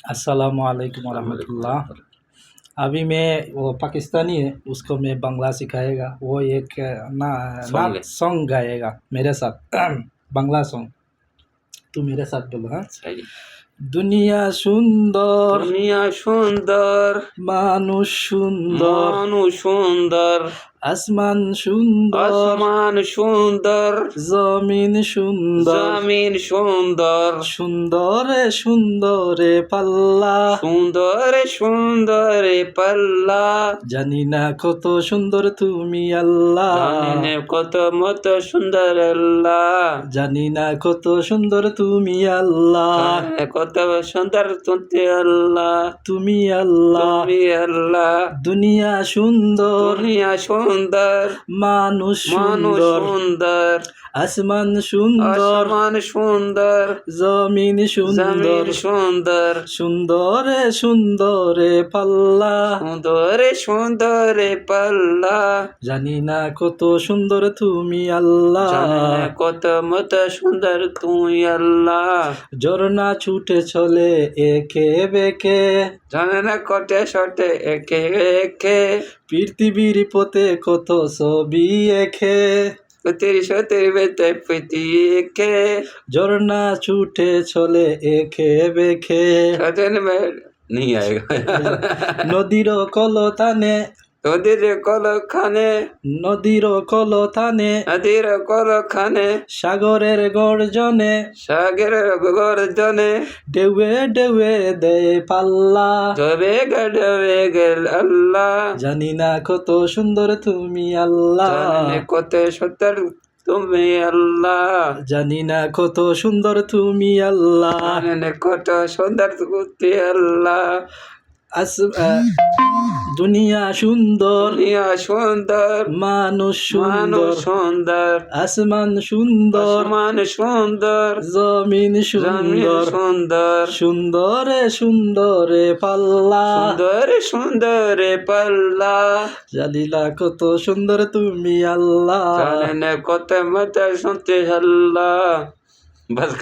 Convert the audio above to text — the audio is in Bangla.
अस्सलाम वालेकुम रहमतुल्लाह। अभी मैं वो पाकिस्तानी है, उसको मैं बांग्ला सिखाएगा। वो एक ना नात सॉन्ग गाएगा मेरे साथ बांग्ला सॉन्ग। तू मेरे साथ बोलो। हाँ, दुनिया सुंदर, দুনিয়া সুন্দর, মানুষ সুন্দর, মানুষ সুন্দর, আসমান সুন্দর, আসমান সুন্দর, জমিন সুন্দর, জমিন সুন্দর, সুন্দরে সুন্দরে পাল্লা, সুন্দরে সুন্দরে পাল্লা। জানি না কত সুন্দর তুমি আল্লাহ, জানি না কত মত সুন্দর আল্লাহ, জানি না কত সুন্দর তুমি আল্লাহ, কত সুন্দর তুমি আল্লাহ, তুমি আল্লাহ, তুমি আল্লাহ। দুনিয়া সুন্দর, দুনিয়া সুন্দর, মানুষ মানুষ সুন্দর, সুন্দর, আসমান সুন্দর, আসমান সুন্দর, জমিন সুন্দর, জমিন সুন্দর, সুন্দরে সুন্দরে পাল্লা, সুন্দরে সুন্দরে পাল্লা। জানি না কত সুন্দর তুমি আল্লাহ, জানি না কত মত সুন্দর তুমি আল্লাহ। ঝর্ণা ছুটে চলে একে বেকে, জানে না কটে সটে একে একে, পৃথিবীর পথে কত ছবি একে, সতেরি সতেরি বেতে পেতি একে, ঝর্ণা ছুটে চলে একে বেকে, সতেন नहीं आएगा নদীর কলতানে, তোদের কলখানে, নদীর কলতানে, নদীর কলখানে, সাগরের গর্জনে, সাগরের গর্জনে, ঢেউয়ে ঢেউয়ে দেয় পাল্লা, ডবে গেল আল্লাহ। জানি না কত সুন্দর তুমি আল্লাহ, জানে কত সুন্দর তুমি আল্লাহ, জানি না কত সুন্দর তুমি আল্লাহ, জানে কত সুন্দর তুমি আল্লাহ। দুনিয়া সুন্দর, দুনিয়া সুন্দর, মানুষ মানুষ সুন্দর, সুন্দর, আসমান সুন্দর, আসমান সুন্দর, জমিন জমিন সুন্দর, সুন্দর, সুন্দরে সুন্দরে পাল্লা, সুন্দরে সুন্দরে পাল্লা। জানি না কত সুন্দর তুমি আল্লাহ, জানে না কত মত শুনতে আল্লাহ। বাস।